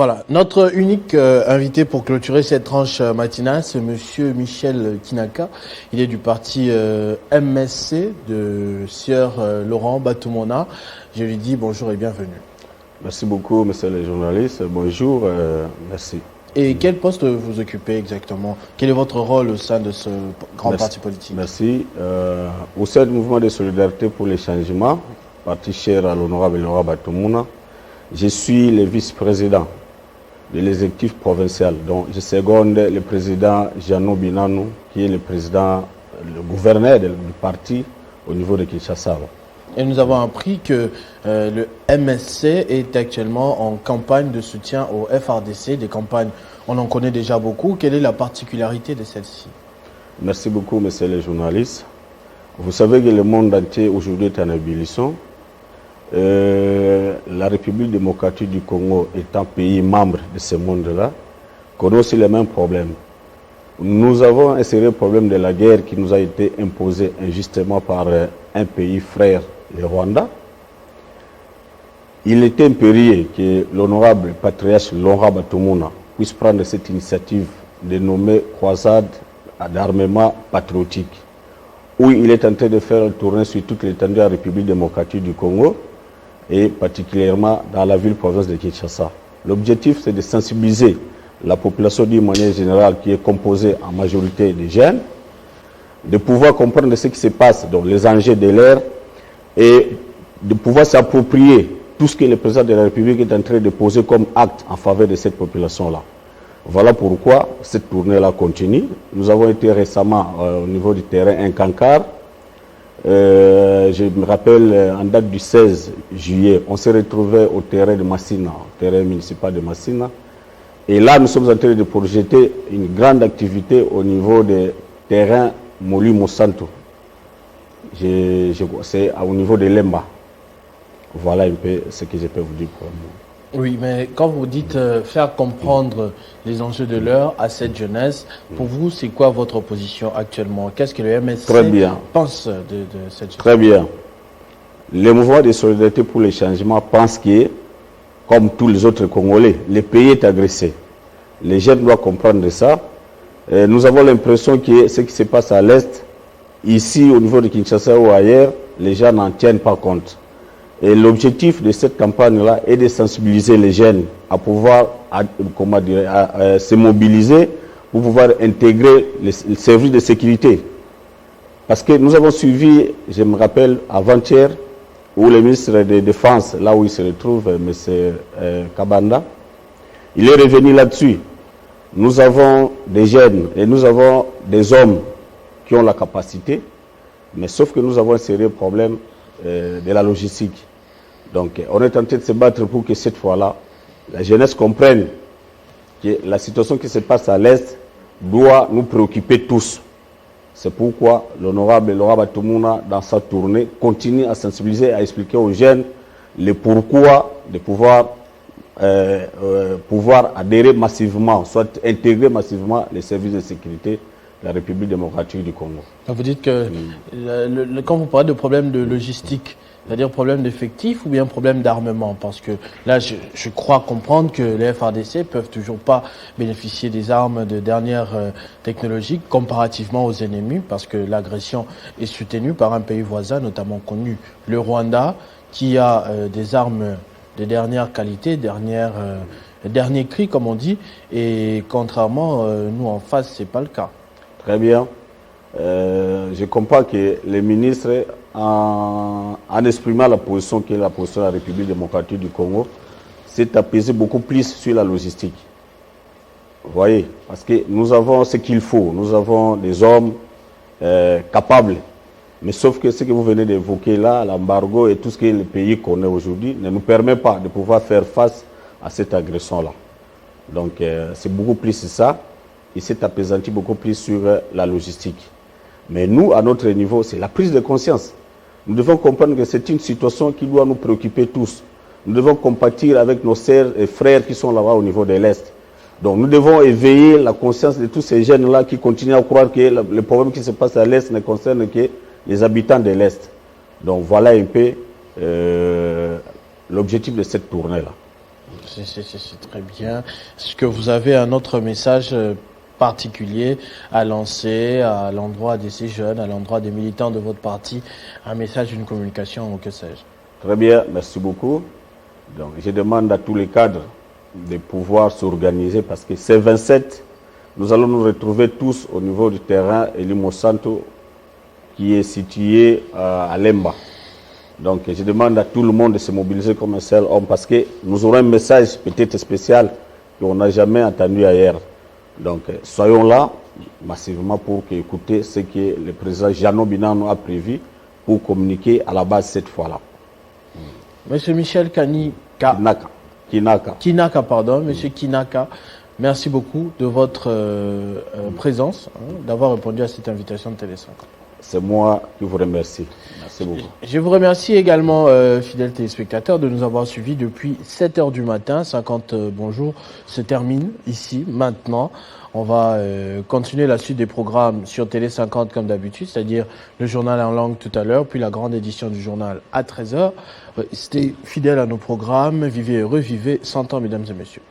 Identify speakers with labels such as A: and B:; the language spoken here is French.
A: Voilà, notre unique invité pour clôturer cette tranche matinale, c'est Monsieur Michel Kinaka. Il est du parti MSC de Sieur Laurent Batomona. Je lui dis bonjour et bienvenue.
B: Merci beaucoup, monsieur le journaliste. Bonjour, merci.
A: Et quel poste vous occupez exactement? Quel est votre rôle au sein de ce grand parti politique?
B: Merci. Au sein du mouvement de solidarité pour les changements, parti cher à l'honorable Laurent Batomona, je suis le vice-président de l'exécutif provincial. Donc, je seconde le président Jeannot Binanou, qui est le président, le gouverneur du parti au niveau de Kinshasa.
A: Et nous avons appris que le MSC est actuellement en campagne de soutien au FRDC, des campagnes, on en connaît déjà beaucoup. Quelle est la particularité de celle-ci?
B: Merci beaucoup, monsieur le journaliste. Vous savez que le monde entier aujourd'hui est en ébullition. La République démocratique du Congo est un pays membre de ce monde-là, connaît aussi les mêmes problèmes. Nous avons un sérieux problème de la guerre qui nous a été imposée injustement par un pays frère, le Rwanda. Il était impérieux que l'honorable patriarche Laurent Batomona puisse prendre cette initiative de nommer croisade d'armement patriotique, où il est en train de faire une tournée sur toute l'étendue de la République démocratique du Congo, et particulièrement dans la ville-province de Kinshasa. L'objectif, c'est de sensibiliser la population d'une manière générale qui est composée en majorité de jeunes, de pouvoir comprendre ce qui se passe dans les enjeux de l'ère et de pouvoir s'approprier tout ce que le président de la République est en train de poser comme acte en faveur de cette population-là. Voilà pourquoi cette tournée-là continue. Nous avons été récemment au niveau du terrain Incankar. Je me rappelle, en date du 16 juillet, on s'est retrouvé au terrain de Massina, au terrain municipal de Massina. Et là, nous sommes en train de projeter une grande activité au niveau des terrains Molu-Monsanto. C'est au niveau de Lemba. Voilà un peu ce que je peux vous dire pour le moment.
A: Oui, mais quand vous dites faire comprendre les enjeux de l'heure à cette jeunesse, pour vous, c'est quoi votre position actuellement? Qu'est-ce que le MSC pense de cette jeunesse?
B: Très bien. Le mouvement de solidarité pour les changements pense que, comme tous les autres Congolais, le pays est agressé. Les jeunes doivent comprendre ça. Nous avons l'impression que ce qui se passe à l'Est, ici au niveau de Kinshasa ou ailleurs, les gens n'en tiennent pas compte. Et l'objectif de cette campagne-là est de sensibiliser les jeunes à pouvoir se mobiliser pour pouvoir intégrer les services de sécurité. Parce que nous avons suivi, je me rappelle, avant-hier, où le ministre de la Défense, là où il se retrouve, M. Kabanda, il est revenu là-dessus. Nous avons des jeunes et nous avons des hommes qui ont la capacité, mais sauf que nous avons un sérieux problème de la logistique. Donc, on est en train de se battre pour que cette fois-là, la jeunesse comprenne que la situation qui se passe à l'Est doit nous préoccuper tous. C'est pourquoi l'honorable Laurent Batomona, dans sa tournée, continue à sensibiliser, à expliquer aux jeunes le pourquoi de pouvoir adhérer massivement, soit intégrer massivement les services de sécurité de la République démocratique du Congo.
A: Vous dites que quand vous parlez de problème de logistique, c'est-à-dire problème d'effectifs ou bien problème d'armement? Parce que là, je crois comprendre que les FRDC peuvent toujours pas bénéficier des armes de dernière technologie comparativement aux ennemis, parce que l'agression est soutenue par un pays voisin, notamment connu, le Rwanda, qui a des armes de dernière qualité, dernier cri, comme on dit, et contrairement, nous en face, c'est pas le cas.
B: Très bien. Je comprends que les ministres, en exprimant la position qui est la position de la République démocratique du Congo, s'est apaisé beaucoup plus sur la logistique. Vous voyez, parce que nous avons ce qu'il faut, nous avons des hommes capables, mais sauf que ce que vous venez d'évoquer là, l'embargo et tout ce que le pays connaît aujourd'hui, ne nous permet pas de pouvoir faire face à cette agression-là. Donc c'est beaucoup plus ça, il s'est apaisanti beaucoup plus sur la logistique. Mais nous, à notre niveau, c'est la prise de conscience. Nous devons comprendre que c'est une situation qui doit nous préoccuper tous. Nous devons compatir avec nos sœurs et frères qui sont là-bas au niveau de l'Est. Donc nous devons éveiller la conscience de tous ces jeunes-là qui continuent à croire que le problème qui se passe à l'Est ne concerne que les habitants de l'Est. Donc voilà un peu l'objectif de cette tournée-là.
A: C'est très bien. Est-ce que vous avez un autre message particulier à lancer à l'endroit de ces jeunes, à l'endroit des militants de votre parti, un message, une communication ou que sais-je?
B: Très bien, merci beaucoup. Donc, je demande à tous les cadres de pouvoir s'organiser parce que ces 27, nous allons nous retrouver tous au niveau du terrain Elimo Santo qui est situé à Lemba. Donc, je demande à tout le monde de se mobiliser comme un seul homme parce que nous aurons un message peut-être spécial qu'on n'a jamais entendu ailleurs. Donc, soyons là massivement pour écouter ce que le président Jeannot Binano a prévu pour communiquer à la base cette fois-là.
A: Monsieur Michel Kinaka, pardon, Monsieur Kinaka, merci beaucoup de votre présence, d'avoir répondu à cette invitation de Télé 50.
B: C'est moi qui vous remercie. Merci beaucoup.
A: Je vous remercie également, fidèles téléspectateurs, de nous avoir suivis depuis 7 heures du matin. 50 bonjours se termine ici, maintenant. On va continuer la suite des programmes sur Télé 50 comme d'habitude, c'est-à-dire le journal en langue tout à l'heure, puis la grande édition du journal à 13h. Restez fidèles à nos programmes. Vivez heureux, vivez 100 ans, mesdames et messieurs.